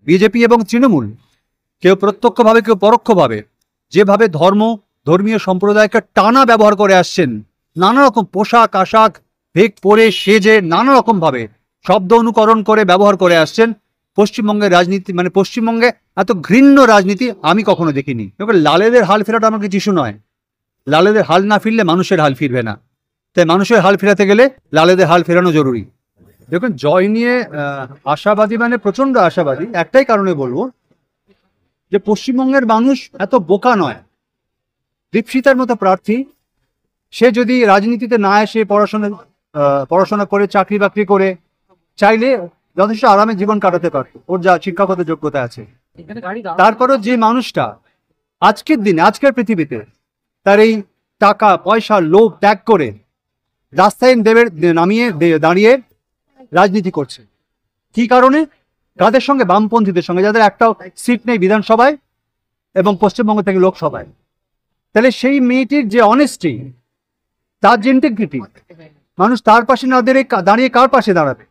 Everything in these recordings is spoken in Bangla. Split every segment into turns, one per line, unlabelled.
বিজেপি এবং তৃণমূল কেউ প্রত্যক্ষভাবে কেউ পরোক্ষভাবে যেভাবে ধর্মীয় সম্প্রদায়কে টানা ব্যবহার করে আসছেন, নানা রকম পোশাক আশাক ভেক পরে সেজে নানা রকম ভাবে শব্দ অনুকরণ করে ব্যবহার করে আসছেন, পশ্চিমবঙ্গের রাজনীতি পশ্চিমবঙ্গে এত ঘৃণ্য রাজনীতি আমি কখনো দেখিনি। লালেদের হাল ফেরাটা আমার কাছে ইস্যু নয়। লালেদের হাল না ফিরলে মানুষের হাল ফিরবে না, তাই মানুষের হাল ফেরাতে গেলে লালেদের হাল ফেরানো জরুরি। দেখুন, জয় নিয়ে আশাবাদী প্রচন্ড আশাবাদী একটাই কারণে বলবো যে পশ্চিমবঙ্গের মানুষ এত বোকা নয়। দীপশিতার মতো প্রার্থী, সে যদি রাজনীতিতে না এসে পড়াশোনা করে চাকরি বাকরি করে চাইলে যথেষ্ট আরামে জীবন কাটাতে পারত, ওর যা শিক্ষাগত যোগ্যতা আছে। তারপরও যে মানুষটা আজকের দিনে আজকের পৃথিবীতে তার এই টাকা পয়সা লোভ ত্যাগ করে রাস্তায় নামিয়ে দাঁড়িয়ে রাজনীতি করছে, কি কারণে? কাদের সঙ্গে? বামপন্থীদের সঙ্গে, যাদের একটাও সিট নেই বিধানসভায় এবং পশ্চিমবঙ্গ থেকে লোকসভায়। তাহলে সেই মেয়েটির যে অনেস্টি, তার যে ইন্টিগ্রিটি, মানুষ তার পাশে না দাঁড়িয়ে কার পাশে দাঁড়াবে?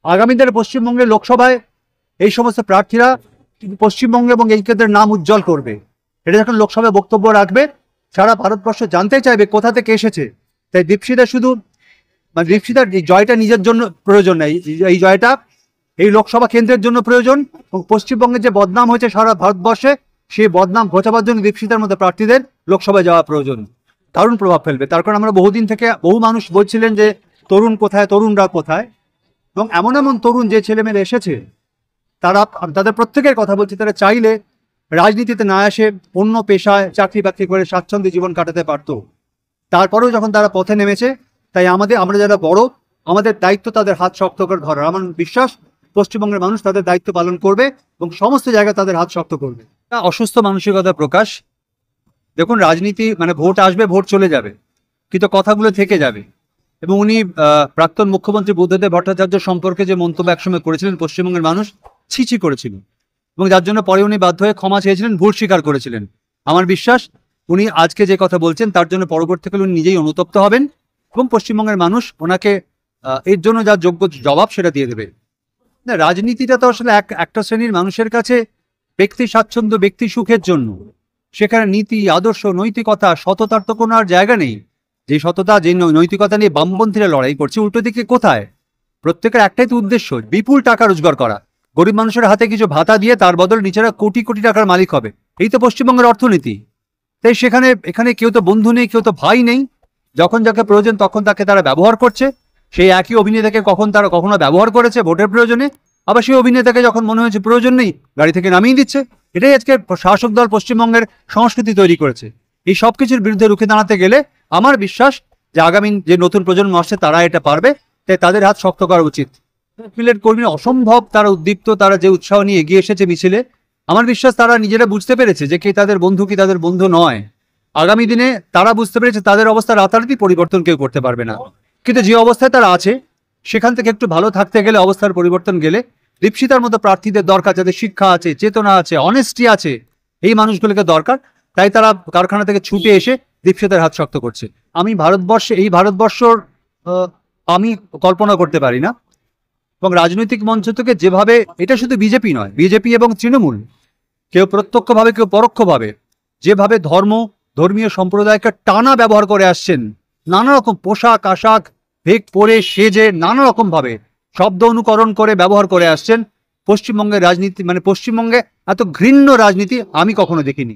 আগামী দিনে পশ্চিমবঙ্গের লোকসভায় এই সমস্ত প্রার্থীরা পশ্চিমবঙ্গ এবং এই কেন্দ্রের নাম উজ্জ্বল করবে। এটা যখন লোকসভায় বক্তব্য রাখবে, সারা ভারতবর্ষ জানতে চাইবে কোথা থেকে এসেছে। তাই দীপশিতা দীপশিতার এই জয়টা নিজের জন্য প্রয়োজন নেই, এই জয়টা এই লোকসভা কেন্দ্রের জন্য প্রয়োজন। এবং পশ্চিমবঙ্গের যে বদনাম হয়েছে সারা ভারতবর্ষে, সেই বদনাম ঘোচাবার জন্য দীপশিতার মতো প্রার্থীদের লোকসভায় যাওয়া প্রয়োজন। দারুণ প্রভাব ফেলবে। তার কারণ আমরা বহুদিন থেকে বহু মানুষ বলছিলেন যে তরুণ কোথায়, তরুণরা কোথায়, এবং এমন এমন তরুণ যে ছেলেমেয়েরা এসেছে তাদের প্রত্যেকের কথা বলছি, তারা চাইলে রাজনীতিতে না এসে অন্য পেশায় চাকরি বাকরি করে স্বাচ্ছন্দ্যে জীবন কাটাতে পারত। তারপরেও যখন তারা পথে নেমেছে, তাই আমরা যারা বড়, আমাদের দায়িত্ব তাদের হাত শক্ত করে ধরা। আমার বিশ্বাস পশ্চিমবঙ্গের মানুষ তাদের দায়িত্ব পালন করবে এবং সমস্ত জায়গায় তাদের হাত শক্ত করবে। অসুস্থ মানসিকতা প্রকাশ। দেখুন, রাজনীতি ভোট আসবে, ভোট চলে যাবে, কিন্তু কথাগুলো থেকে যাবে। এবং উনি প্রাক্তন মুখ্যমন্ত্রী বুদ্ধদেব ভট্টাচার্য সম্পর্কে যে মন্তব্য একসময় করেছিলেন, পশ্চিমবঙ্গের মানুষ ছিছি করেছিল এবং যার জন্য পরে উনি বাধ্য হয়ে ক্ষমা চেয়েছিলেন, ভুল স্বীকার করেছিলেন। আমার বিশ্বাস উনি আজকে যে কথা বলছেন তার জন্য পরবর্তীকালে উনি নিজেই অনুতপ্ত হবেন এবং পশ্চিমবঙ্গের মানুষ ওনাকে এর জন্য যা যোগ্য জবাব সেটা দিয়ে দেবে। না, রাজনীতিটা তো আসলে একটা শ্রেণীর মানুষের কাছে ব্যক্তি স্বাচ্ছন্দ্য, ব্যক্তি সুখের জন্য। সেখানে নীতি, আদর্শ, নৈতিকতা, সততার তো কোনো আর জায়গা নেই। যে সততা, যে নৈতিকতা নিয়ে বামপন্থীরা লড়াই করছে, উল্টো দিকে কোথায়? প্রত্যেকের একটাই তো উদ্দেশ্য, বিপুল টাকা রোজগার করা, গরিব মানুষের হাতে কিছু ভাতা দিয়ে তার বদলে নিজেরা কোটি কোটি টাকার মালিক হবে। এই তো পশ্চিমবঙ্গের অর্থনীতি। তাই এখানে কেউ তো বন্ধু নেই, কেউ তো ভাই নেই। যখন যাকে প্রয়োজন তখন তাকে তারা ব্যবহার করছে। সেই একই অভিনেতাকে কখনো ব্যবহার করেছে ভোটের প্রয়োজনে, আবার সেই অভিনেতাকে যখন মনে হয়েছে প্রয়োজন নেই, গাড়ি থেকে নামিয়ে দিচ্ছে। এটাই আজকে শাসক দল পশ্চিমবঙ্গের সংস্কৃতি তৈরি করেছে। এই সব কিছুর বিরুদ্ধে রুখে দাঁড়াতে গেলে আমার বিশ্বাস যে আগামী যে নতুন প্রজন্ম আসছে তারা এটা পারবে, তাই তাদের হাত শক্ত করা উচিত। মিছিলের কর্মীরা অসম্ভব তারা উদ্দীপ্ত, তারা যে উৎসাহ নিয়ে এগিয়ে এসেছে মিছিলে, আমার বিশ্বাস তারা নিজেরা বুঝতে পেরেছে যে কে তাদের বন্ধু, কি তাদের বন্ধু নয়। আগামী দিনে তারা বুঝতে পেরেছে তাদের অবস্থা রাতারাতি পরিবর্তন কেউ করতে পারবে না, কিন্তু যে অবস্থায় তারা আছে সেখান থেকে একটু ভালো থাকতে গেলে, অবস্থার পরিবর্তন গেলে দীপশিতার মতো প্রার্থীদের দরকার, যাদের শিক্ষা আছে, চেতনা আছে, অনেস্টি আছে, এই মানুষগুলোকে দরকার। তাই তারা কারখানা থেকে ছুটে এসে দীপশিতার হাত শক্ত করছে। এই ভারতবর্ষর আমি কল্পনা করতে পারি না। এবং রাজনৈতিক মঞ্চ থেকে যেভাবে, এটা শুধু বিজেপি নয়, বিজেপি এবং তৃণমূল কেউ প্রত্যক্ষভাবে কেউ পরোক্ষভাবে যেভাবে ধর্মীয় সম্প্রদায়কে টানা ব্যবহার করে আসছেন, নানা রকম পোশাক আশাক ভেক পরে সেজে নানা রকম ভাবে শব্দ অনুকরণ করে ব্যবহার করে আসছেন, পশ্চিমবঙ্গের রাজনীতি পশ্চিমবঙ্গে এত ঘৃণ্য রাজনীতি আমি কখনো দেখিনি।